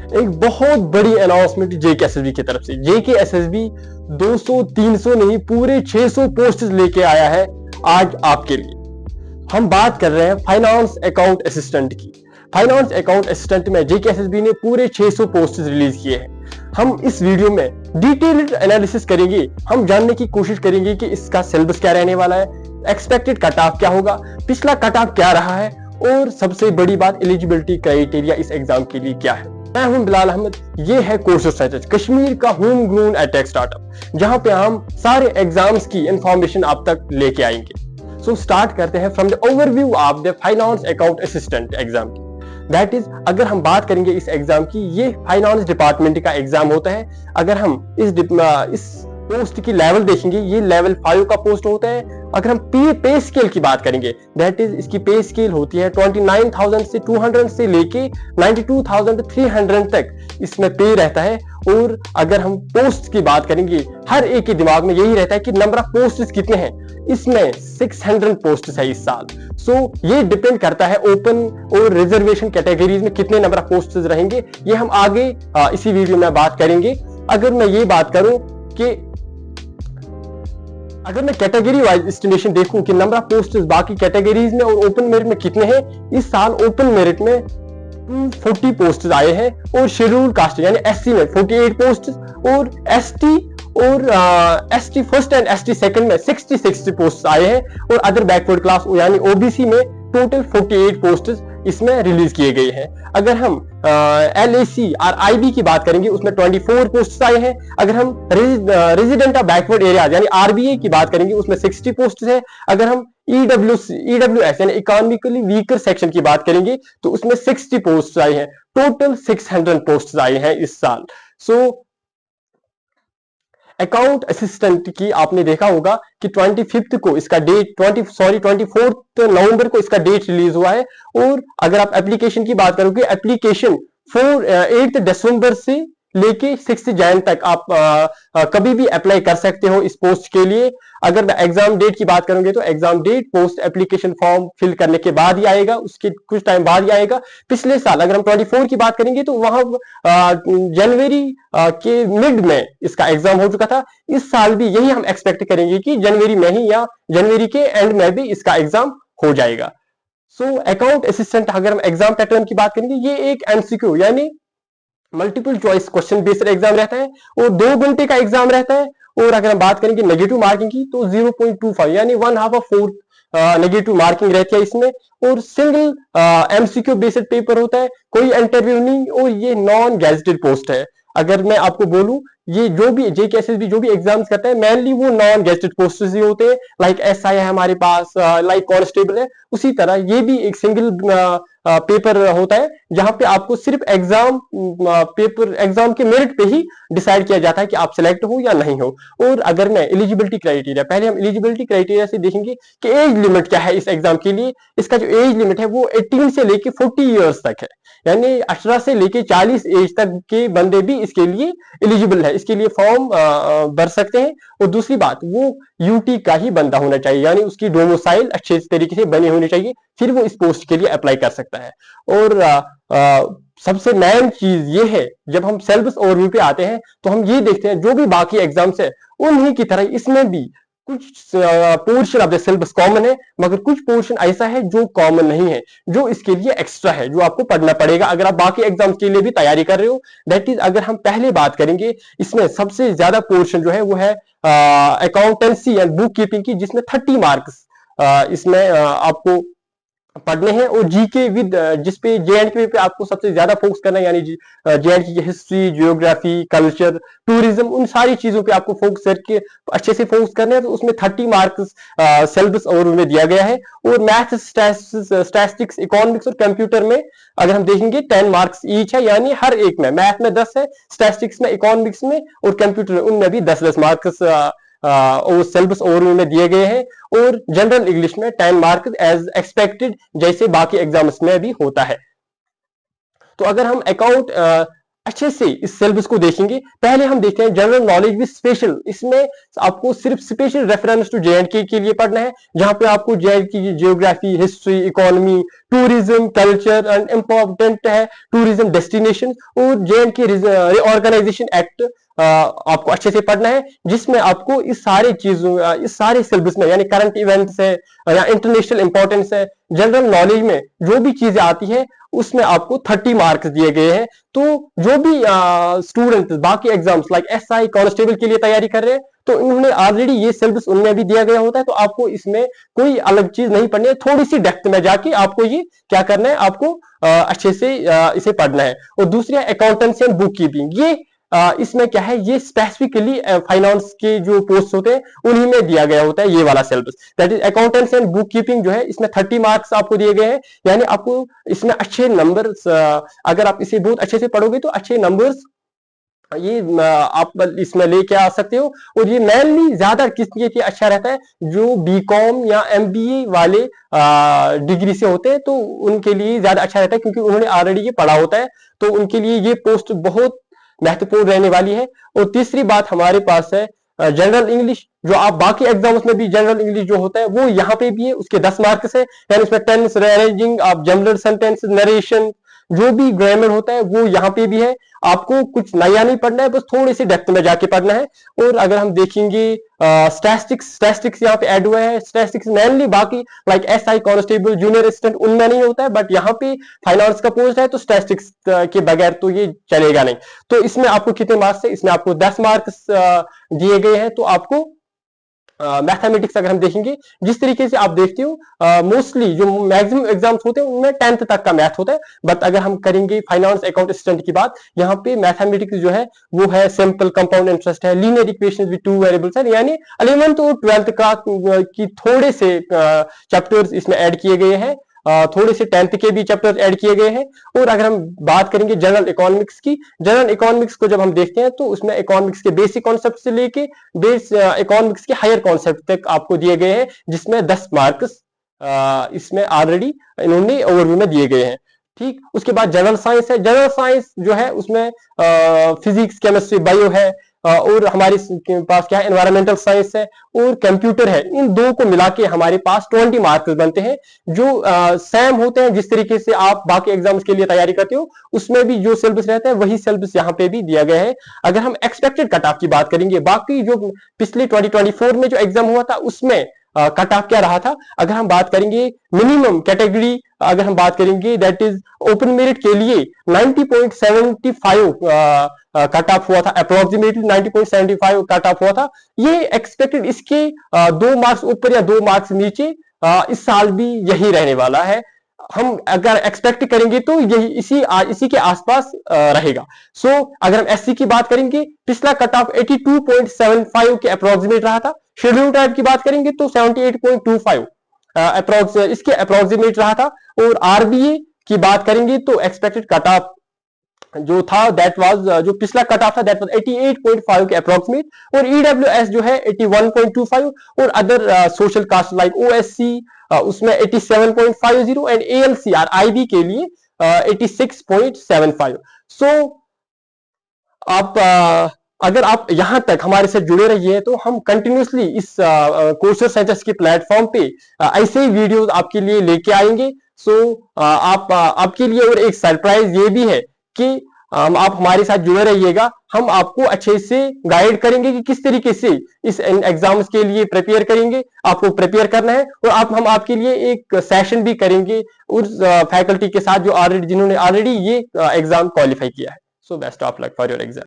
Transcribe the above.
एक बहुत बड़ी अनाउंसमेंट जेकेएसएसबी की तरफ से। जेकेएसएसबी 200 300 नहीं पूरे 600 पोस्ट लेके आया है आज आपके लिए। हम बात कर रहे हैं फाइनेंस अकाउंट असिस्टेंट की। फाइनेंस अकाउंट असिस्टेंट में जेकेएसएसबी ने पूरे 600 पोस्ट रिलीज किए हैं। हम इस वीडियो में डिटेल्ड एनालिसिस करेंगे। हम जानने की कोशिश करेंगे कि इसका सिलेबस क्या रहने वाला है, एक्सपेक्टेड कट ऑफ क्या होगा, पिछला कट ऑफ क्या रहा है, और सबसे बड़ी बात एलिजिबिलिटी क्राइटेरिया इस एग्जाम के लिए क्या है। मैं हूं बिलाल अहमद, ये है कोर्स स्ट्रेटेजी, कश्मीर का होम ग्रोन एडटेक स्टार्टअप, जहां पे हम सारे एग्जाम्स की इंफॉर्मेशन आप तक लेके आएंगे। सो स्टार्ट करते हैं from the overview of the finance account assistant exam की। दैट इज, अगर हम बात करेंगे इस एग्जाम की, ये फाइनेंस डिपार्टमेंट का एग्जाम होता है। अगर हम इस पोस्ट की लेवल देखेंगे, ये लेवल 5 का पोस्ट होता है। अगर हम पे स्केल की बात करेंगे, दैट इज इसकी पे स्केल होती है 29,200 से लेके 92,300 तक इसमें पे रहता है। और अगर हम पोस्ट की बात करेंगे, हर एक के दिमाग में यही रहता है कि नंबर ऑफ पोस्ट कितने हैं। इसमें 600 पोस्ट है इस साल। सो ये डिपेंड करता है ओपन और रिजर्वेशन कैटेगरीज में कितने नंबर ऑफ पोस्ट रहेंगे, ये हम आगे इसी वीडियो में बात करेंगे। अगर मैं ये बात करूं कि अगर मैं कैटेगरी वाइज एस्टिमेशन देखूं कि नंबर ऑफ पोस्ट बाकी कैटेगरीज में और ओपन मेरिट में कितने हैं, इस साल ओपन मेरिट में 240 पोस्ट आए हैं और शेड्यूल कास्ट यानी एससी में 48 पोस्ट और एसटी और ST first and ST second में 60 पोस्ट आए हैं और अदर बैकवर्ड क्लास यानी ओबीसी में टोटल 48 पोस्ट इसमें रिलीज किए गए हैं। अगर हम एलएसी और आईबी की बात करेंगे, उसमें 24 पोस्ट आए हैं। अगर हम रेजिडेंट ऑफ बैकवर्ड एरिया यानी आरबीए की बात करेंगे, उसमें 60 पोस्ट है। अगर हम ईडब्ल्यूएस यानी इकोनॉमिकली वीकर सेक्शन की बात करेंगे तो उसमें 60 पोस्ट आए हैं। टोटल 600 पोस्ट आए हैं इस साल। सो अकाउंट असिस्टेंट की आपने देखा होगा कि 25 को इसका डेट 24 नवंबर को इसका डेट रिलीज हुआ है। और अगर आप एप्लीकेशन की बात करोगे, एप्लीकेशन 8 दिसंबर से लेके 6 जनवरी तक आप कभी भी अप्लाई कर सकते हो इस पोस्ट के लिए। अगर एग्जाम डेट की बात करोगे तो exam date post application form fill करने के बाद ही आएगा, उसके कुछ टाइम बाद ही आएगा। पिछले साल अगर हम 24 की बात करेंगे तो वहां जनवरी के मिड में इसका एग्जाम हो चुका था। इस साल भी यही हम एक्सपेक्ट करेंगे कि जनवरी में ही या जनवरी के एंड में भी इसका एग्जाम हो जाएगा। सो अकाउंट असिस्टेंट अगर हम एग्जाम पैटर्न की बात करेंगे, ये एक एमसीक्यू यानी multiple choice question based exam रहता है और 2 घंटे का एग्जाम रहता है। और अगर हम बात करेंगे नेगेटिव मार्किंग की तो 0.25 यानी 1/2 नेगेटिव मार्किंग रहती है इसमें। और सिंगल एमसीक्यू बेस्ड पेपर होता है, कोई इंटरव्यू नहीं, और ये नॉन गैजेटेड पोस्ट है। अगर मैं आपको बोलूं, ये जो भी जेकेएसएसबी जो भी एग्जाम्स करता है मेनली वो नॉन गेस्टेड पोस्ट्स ही होते हैं। लाइक एसआई है हमारे पास, लाइक कांस्टेबल है, उसी तरह ये भी एक सिंगल पेपर होता है जहां पे आपको सिर्फ एग्जाम के मेरिट पे ही डिसाइड किया जाता है कि आप सिलेक्ट हो या नहीं हो। और अगर मैं एलिजिबिलिटी क्राइटेरिया, पहले हम एलिजिबिलिटी क्राइटेरिया से देखेंगे कि एज लिमिट क्या है इस एग्जाम के लिए। इसका जो एज लिमिट है वो 18 से लेके 40 ईयर्स तक है, यानी 18 से लेके 40 एज तक के बंदे भी इसके लिए एलिजिबल है, इसके लिए फॉर्म भर सकते हैं। और दूसरी बात, वो यूटी का ही बंदा होना चाहिए, यानी उसकी डोमिसाइल अच्छे तरीके से बनी होनी चाहिए, फिर वो इस पोस्ट के लिए अप्लाई कर सकता है। और सबसे मेन चीज ये है, जब हम सिलेबस ओवरव्यू पे आते हैं तो हम ये देखते हैं जो भी बाकी एग्जाम्स है उन्हीं की तरह इसमें भी कुछ portion of the syllabus common है, मगर कुछ पोर्शन ऐसा है जो कॉमन नहीं है, जो इसके लिए एक्स्ट्रा है, जो आपको पढ़ना पड़ेगा अगर आप बाकी एग्जाम्स के लिए भी तैयारी कर रहे हो। दैट इज, अगर हम पहले बात करेंगे, इसमें सबसे ज्यादा पोर्शन जो है वो है अकाउंटेंसी एंड बुक कीपिंग की, जिसमें 30 मार्क्स इसमें आपको पढ़ने हैं। और जीके विद, जिसपे जेएंडके पे आपको सबसे ज्यादा फोकस करना है, यानी जेएंडके की हिस्ट्री, जियोग्राफी, कल्चर, टूरिज्म, उन सारी चीजों पे आपको फोकस करके अच्छे से फोकस करना है। तो उसमें 30 मार्क्स सिलेबस और उनमें दिया गया है। और मैथ, स्टैटिस्टिक्स, इकोनॉमिक्स और कंप्यूटर में अगर हम देखेंगे 10 मार्क्स ईच है, यानी हर एक में, मैथ में 10 है, स्टैटिस्टिक्स में, इकोनॉमिक्स में और कंप्यूटर में, उनमें भी 10-10 मार्क्स और सिलेबस ओवरव्यू में दिए गए हैं। और जनरल इंग्लिश में 10 मार्क्स एज एक्सपेक्टेड, जैसे बाकी एग्जाम्स में भी होता है। तो अगर हम अकाउंट अच्छे से इस सिलेबस को देखेंगे। पहले हम देखते हैं जनरल नॉलेज विद स्पेशल। इसमें आपको सिर्फ स्पेशल रेफरेंस टू जेएंडके के लिए पढ़ना है, जहां पे आपको जेएंडके की geography, history, economy, tourism, culture and important है टूरिज्म डेस्टिनेशन, और जेएंडके रिऑर्गेनाइजेशन एक्ट आपको अच्छे से पढ़ना है, जिसमें आपको इस सारे चीजों, इस सारे सिलेबस में, यानी करंट इवेंट्स है या इंटरनेशनल इंपॉर्टेंस है, जनरल नॉलेज में जो भी चीजें आती है उसमें आपको 30 मार्क्स दिए गए हैं। तो जो भी स्टूडेंट बाकी एग्जाम्स लाइक एसआई, कांस्टेबल के लिए तैयारी कर रहे हैं, तो इन्होंने ऑलरेडी ये सिलेबस उनमें भी दिया गया होता है, तो आपको इसमें कोई अलग चीज नहीं पढ़नी है। थोड़ी सी डेप्थ में जाके आपको ये क्या करना है, आपको अच्छे से इसे पढ़ना है। और दूसरी अकाउंटेंसी एंड बुक कीपिंग, ये इसमें क्या है, ये स्पेसिफिकली फाइनेंस के जो पोस्ट होते हैं उन्हीं में दिया गया होता है ये वाला syllabus. That is accountancy and book keeping जो है, इसमें 30 मार्क्स आपको दिए गए हैं। यानी आपको इसमें अच्छे नंबर्स, अगर आप इसे बहुत अच्छे से पढ़ोगे तो अच्छे नंबर्स ये आप इसमें लेके आ सकते हो। और ये मेनली ज्यादा किसके लिए अच्छा रहता है, जो बीकॉम या एमबीए वाले डिग्री से होते हैं, तो उनके लिए ज्यादा अच्छा रहता है, क्योंकि उन्होंने ऑलरेडी ये पढ़ा होता है, तो उनके लिए ये पोस्ट बहुत महत्वपूर्ण रहने वाली है। और तीसरी बात हमारे पास है जनरल इंग्लिश, जो आप बाकी एग्जाम्स में भी जनरल इंग्लिश जो होता है वो यहाँ पे भी है, उसके 10 मार्क्स है। यानी उसमें टेंस, अरेंजिंग, आप जनरल सेंटेंस, नरेशन, जो भी ग्रामर होता है वो यहाँ पे भी है। आपको कुछ नया नहीं पढ़ना है, बस थोड़ी सी डेप्थ में जाके पढ़ना है। और अगर हम देखेंगे स्टैटिस्टिक्स यहाँ पे ऐड हुआ है। स्टैटिस्टिक्स मेनली बाकी like SI, constable, junior assistant उनमें नहीं होता है, बट यहाँ पे फाइनेंस का पोस्ट है, तो स्टैटिस्टिक्स के बगैर तो ये चलेगा नहीं। तो इसमें आपको कितने मार्क्स है, इसमें आपको 10 मार्क्स दिए गए हैं। तो आपको मैथमेटिक्स अगर हम देखेंगे, जिस तरीके से आप देखते हो मोस्टली जो मैक्सिमम एग्जाम्स होते हैं उनमें 10th तक का मैथ होता है, बट अगर हम करेंगे फाइनेंस अकाउंट असिस्टेंट की बात, यहाँ पे मैथमेटिक्स जो है वो है सिंपल कंपाउंड इंटरेस्ट है, linear equations with two variables है। यानी 11th और 12th का की थोड़े से चैप्टर्स इसमें ऐड किए गए हैं, थोड़े से 10th के भी चैप्टर ऐड किए गए हैं। और अगर हम बात करेंगे जनरल इकोनॉमिक्स की, जनरल इकोनॉमिक्स को जब हम देखते हैं तो उसमें इकोनॉमिक्स के बेसिक कॉन्सेप्ट से लेके बेस इकोनॉमिक्स के हायर कॉन्सेप्ट तक आपको दिए गए हैं, जिसमें 10 मार्क्स इसमें ऑलरेडी इन्होंने ओवरव्यू में दिए गए हैं। ठीक, उसके बाद जनरल साइंस है। जनरल साइंस जो है उसमें फिजिक्स, केमिस्ट्री, बायो है, और हमारे पास क्या है, एनवायरमेंटल साइंस है और कंप्यूटर है। इन दो को मिला के हमारे पास 20 मार्क्स बनते हैं, जो सेम होते हैं जिस तरीके से आप बाकी एग्जाम्स के लिए तैयारी करते हो, उसमें भी जो सिलेबस रहता है वही सिलेबस यहाँ पे भी दिया गया है। अगर हम एक्सपेक्टेड कट ऑफ की बात करेंगे, बाकी जो पिछले 2024 में जो एग्जाम हुआ था उसमें कट ऑफ क्या रहा था, अगर हम बात करेंगे मिनिमम कैटेगरी, अगर हम बात करेंगे दैट इज ओपन मेरिट के लिए 90.75 कट ऑफ हुआ था, अप्रोक्सीमेटली 90.75 कट ऑफ हुआ था। ये एक्सपेक्टेड इसके 2 मार्क्स ऊपर या 2 मार्क्स नीचे इस साल भी यही रहने वाला है। हम अगर एक्सपेक्ट करेंगे तो यही इसी के आसपास रहेगा। सो अगर हम एससी की बात करेंगे, पिछला कट ऑफ 82.75 के अप्रोक्सीमेट रहा था। शेड्यूल टाइप की बात करेंगे तो 78.25 इसके अप्रोक्सीमेट रहा था। और आरबीए की बात करेंगे तो एक्सपेक्टेड कट ऑफ जो था दैट वाज, जो पिछला कट ऑफ था दैट वाज 88.5 के अप्रोक्सीमेट, और ईडब्ल्यूएस जो है 81.25, और other social caste like OSC उसमें 87.50 एंड एएलसीआर आईबी के लिए 86.75। सो आप अगर आप यहां तक हमारे साथ जुड़े रहिए तो हम कंटिन्यूसली इस कोर्सेज सेंटर्स के प्लेटफॉर्म पे ऐसे ही वीडियोस आपके लिए लेके आएंगे। सो आपके लिए और एक सरप्राइज ये भी है कि आप हमारे साथ जुड़े रहिएगा। हम आपको अच्छे से गाइड करेंगे कि किस तरीके से इस एग्जाम्स के लिए प्रिपेयर करेंगे, आपको प्रिपेयर करना है। और हम आपके लिए एक सेशन भी करेंगे उस फैकल्टी के साथ जो जिन्होंने ऑलरेडी ये एग्जाम क्वालिफाई किया है। So best of luck for your exam.